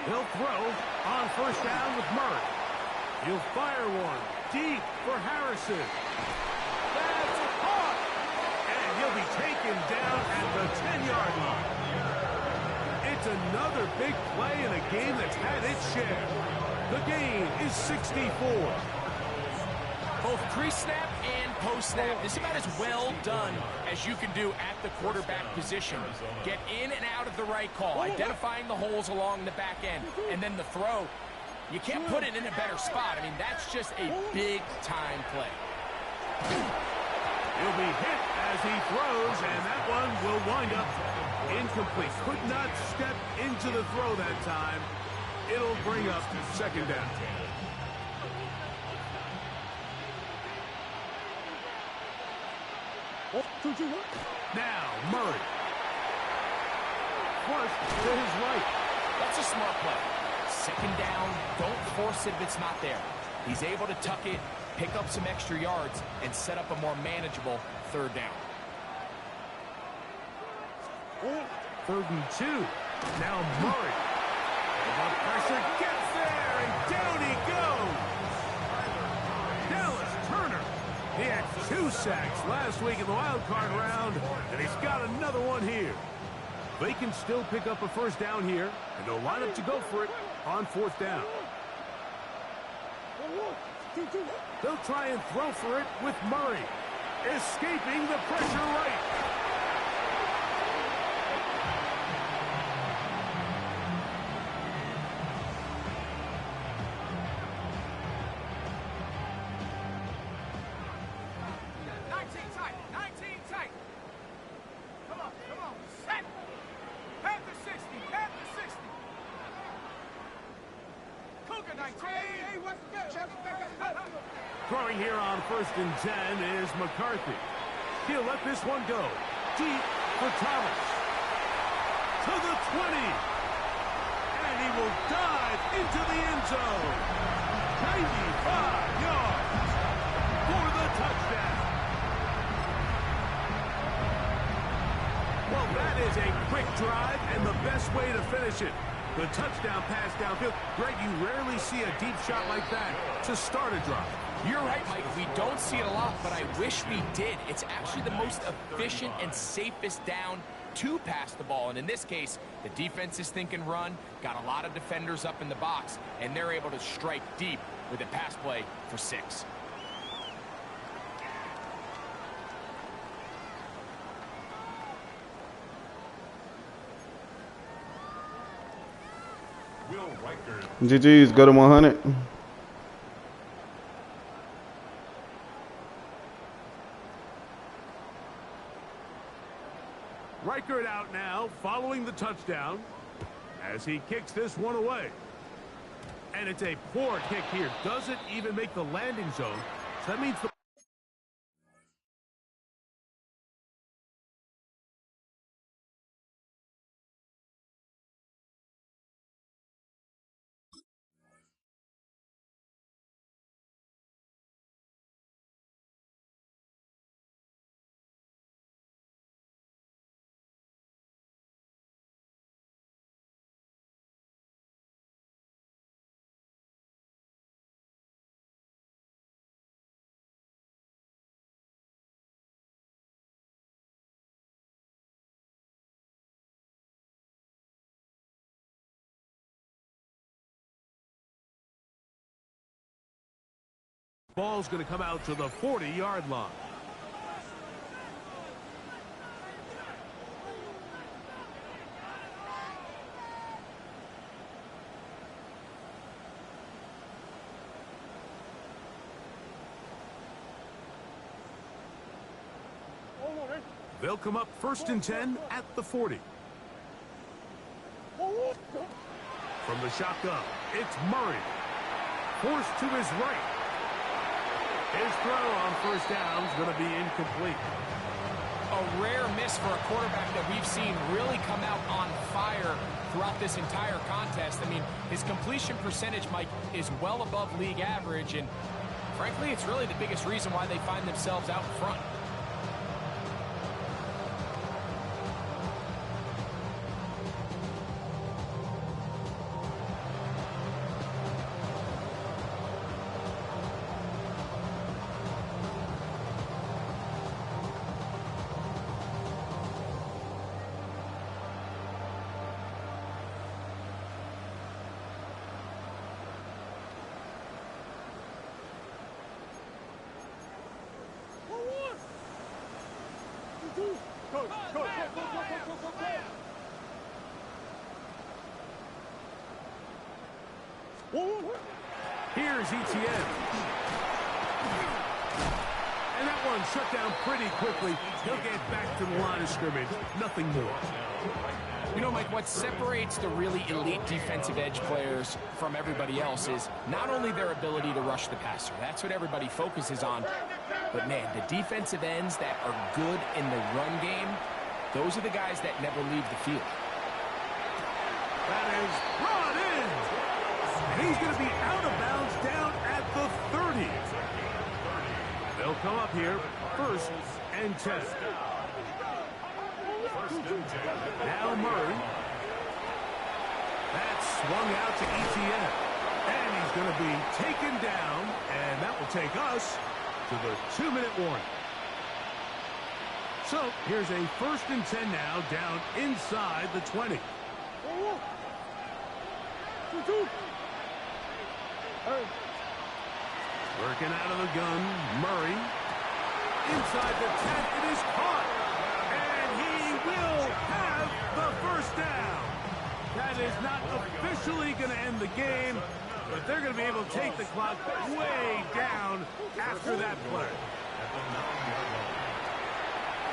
He'll throw on 1st down with Murray. He'll fire one deep for Harrison. That's caught. And he'll be taken down at the 10-yard line. It's another big play in a game that's had its share. The gain is 64. Both pre-snap and post-snap, this is about as well done as you can do at the quarterback position. Get in and out of the right call, identifying the holes along the back end, and then the throw. You can't put it in a better spot. I mean, that's just a big-time play. He'll be hit as he throws, and that one will wind up incomplete. Could not step into the throw that time. It'll bring up second down. Now, Murray. Flush to his right. That's a smart play. Second down, don't force it if it's not there. He's able to tuck it, pick up some extra yards, and set up a more manageable third down. 3rd and 2. Now Murray. The pressure gets there, and down he goes. Dallas Turner. He had 2 sacks last week in the wild card round, and he's got another one here. They can still pick up a first down here, and they'll line up to go for it on 4th down. They'll try and throw for it with Murray, escaping the pressure right. Throwing here on 1st and 10 is McCarthy. He'll let this one go. Deep for Thomas. To the 20. And he will dive into the end zone. 95 yards for the touchdown. Well, that is a quick drive and the best way to finish it. The touchdown pass downfield. Greg, you rarely see a deep shot like that to start a drive. You're right, Mike. We don't see it a lot, but I wish we did. It's actually the most efficient and safest down to pass the ball. And in this case, the defense is thinking run, got a lot of defenders up in the box, and they're able to strike deep with a pass play for 6. Will Riker. GG's, go to 100. Reichert out now, following the touchdown, as he kicks this one away. And it's a poor kick here. Doesn't even make the landing zone. So that means the ball's going to come out to the 40-yard line. They'll come up 1st and 10 at the 40. From the shotgun, it's Murray. Forced to his right. His throw on 1st down is going to be incomplete. A rare miss for a quarterback that we've seen really come out on fire throughout this entire contest. I mean, his completion percentage, Mike, is well above league average, and frankly, it's really the biggest reason why they find themselves out in front. Here's Etienne. And that one shut down pretty quickly. He'll get back to the line of scrimmage. Nothing more. You know, Mike, what separates the really elite defensive edge players from everybody else is not only their ability to rush the passer. That's what everybody focuses on. But, man, the defensive ends that are good in the run game, those are the guys that never leave the field. That is brought in. And he's going to be out of bounds down at the 30. They'll come up here, 1st and 10. Now Murray. That's swung out to ETN. And he's going to be taken down. And that will take us to the 2-minute warning. So here's a 1st and 10 now down inside the 20. Working out of the gun, Murray. Inside the 10, it is caught. And he will have the 1st down. That is not officially going to end the game, but they're going to be able to take the clock way down after that play.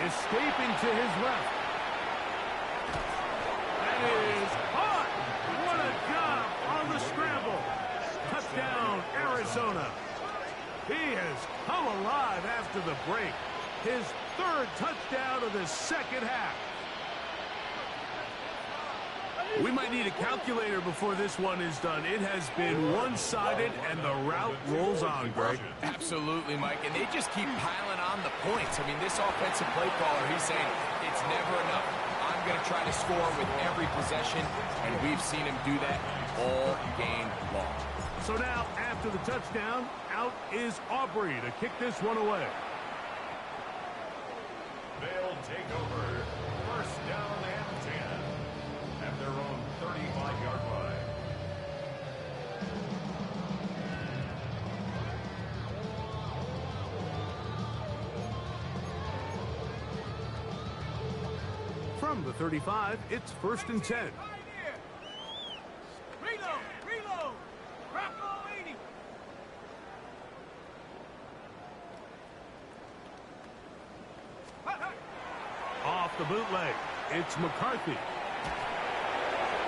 Escaping to his left. That is caught. What a job on the scramble. Touchdown, Arizona. He has come alive after the break. His 3rd touchdown of the 2nd half. We might need a calculator before this one is done. It has been one-sided, and the route rolls on, Greg. Absolutely, Mike, and they just keep piling on the points. I mean, this offensive play caller, he's saying it's never enough. I'm going to try to score with every possession, and we've seen him do that all game long. So now, after the touchdown, out is Aubrey to kick this one away. They'll take over 1st down and 10 at their own 35-yard line. From the 35, it's 1st and 10. Reload. Rocco 80. Off the bootleg, it's McCarthy.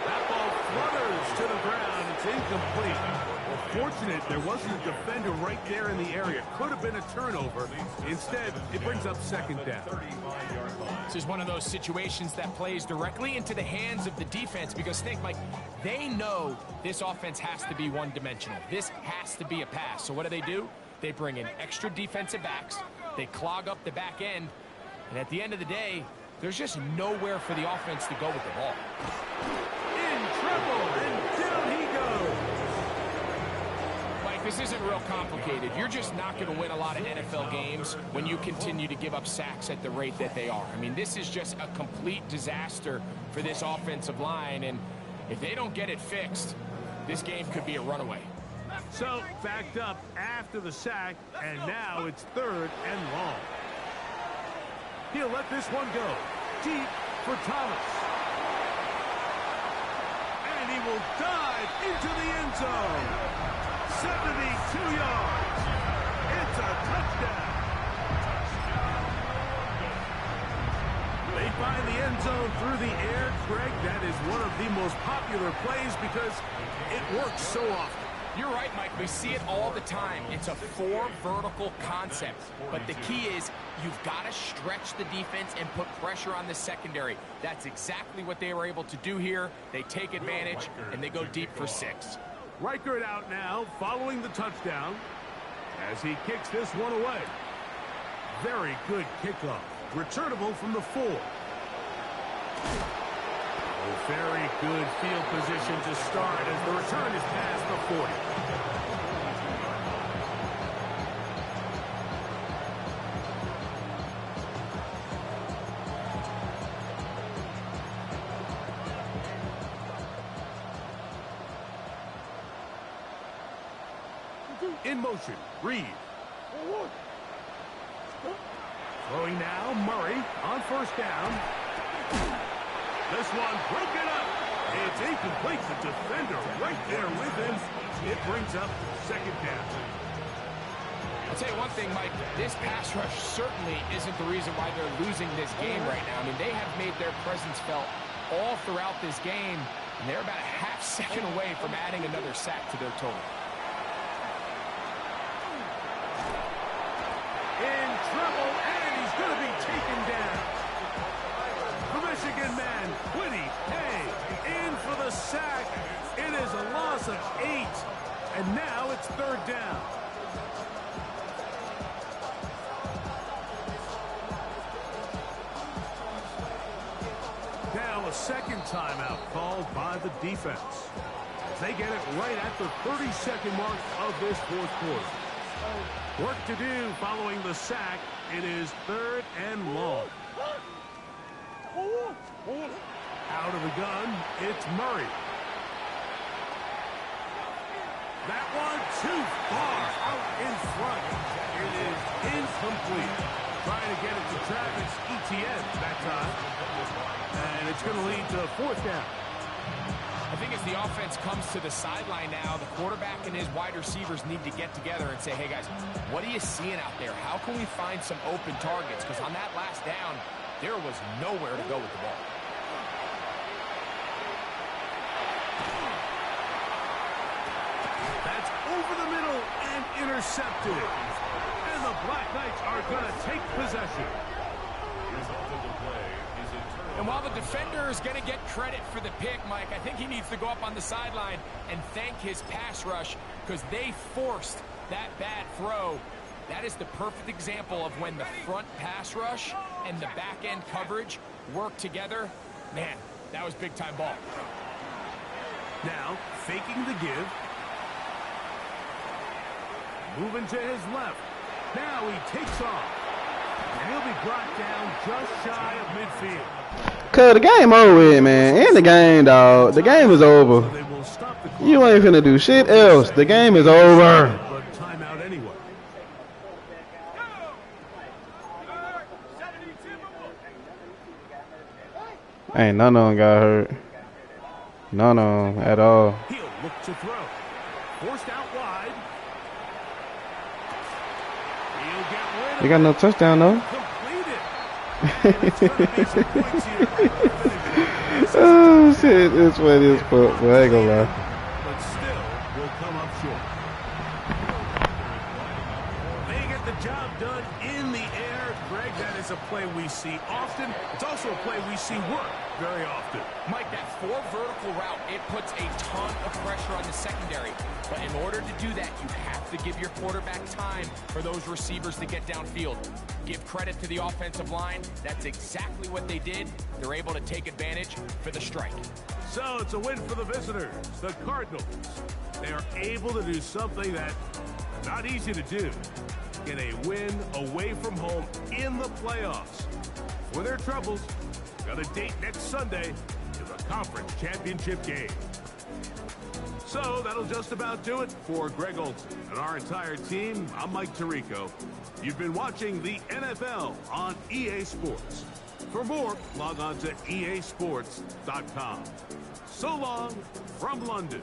That ball flutters to the ground. It's incomplete. Well, fortunate there wasn't a defender right there in the area. Could have been a turnover. Instead, it brings up 2nd down. This is one of those situations that plays directly into the hands of the defense because, think, Mike, they know this offense has to be one-dimensional. This has to be a pass. So what do? They bring in extra defensive backs. They clog up the back end. And at the end of the day, there's just nowhere for the offense to go with the ball. In trouble, and down he goes. Mike, this isn't real complicated. You're just not going to win a lot of NFL games when you continue to give up sacks at the rate that they are. I mean, this is just a complete disaster for this offensive line, and if they don't get it fixed, this game could be a runaway. So, backed up after the sack, and now it's 3rd and long. He'll let this one go. Deep for Thomas. And he will dive into the end zone. 72 yards. It's a touchdown. They find the end zone through the air. Craig, that is one of the most popular plays because it works so often. You're right, Mike. We see it all the time. It's a 4 vertical concept. But the key is you've got to stretch the defense and put pressure on the secondary. That's exactly what they were able to do here. They take advantage, and they go deep for 6. Reichert out now, following the touchdown, as he kicks this one away. Very good kickoff. Returnable from the 4. Very good field position to start as the return is past the 40. In motion, Reed. Throwing now, Murray on 1st down. This one broken up. It's incomplete. The defender right there with him. It brings up 2nd down. I'll tell you one thing, Mike, this pass rush certainly isn't the reason why they're losing this game right now. I mean, they have made their presence felt all throughout this game, and they're about a half second away from adding another sack to their total. In trouble, and he's going to be taken down. The Michigan man, Kwity Paye, in for the sack. It is a loss of 8, and now it's 3rd down. Now a second timeout called by the defense. They get it right at the 30-second mark of this 4th quarter. Work to do following the sack. It is 3rd and long. Out of the gun, it's Murray. That one too far out in front. It is incomplete. Trying to get it to Travis Etienne that time. And it's going to lead to 4th down. I think as the offense comes to the sideline now, the quarterback and his wide receivers need to get together and say, hey, guys, what are you seeing out there? How can we find some open targets? Because on that last down, there was nowhere to go with the ball. That's over the middle and intercepted. And the Black Knights are going to take possession. And while the defender is going to get credit for the pick, Mike, I think he needs to go up on the sideline and thank his pass rush because they forced that bad throw. That is the perfect example of when the front pass rush and the back end coverage work together. Man, that was big-time ball. Now, faking the give. Moving to his left. Now he takes off. And he'll be brought down just shy of midfield. Cause the game over with, man. In the game, dog. The game is over. You ain't finna do shit else. The game is over. But timeout anyway. Ain't none of them got hurt. None of them at all. He'll look to throw. Forced out wide. He'll get rid of You got no touchdown though. Oh shit, it's what it is, but I ain't gonna lie. But still will come up short. They get the job done in the air. Greg, that is a play we see often. It's also a play we see work very often. Mike, that 4 vertical route, it puts a ton of pressure on the secondary. But in order to do that, you have to give your quarterback time for those receivers to get downfield. Give credit to the offensive line. That's exactly what they did. They're able to take advantage for the strike. So it's a win for the visitors, the Cardinals. They are able to do something that's not easy to do. Get a win away from home in the playoffs. For their troubles, got a date next Sunday in the conference championship game. So that'll just about do it for Greg Olsen and our entire team. I'm Mike Tirico. You've been watching the NFL on EA Sports. For more, log on to easports.com. So long from London.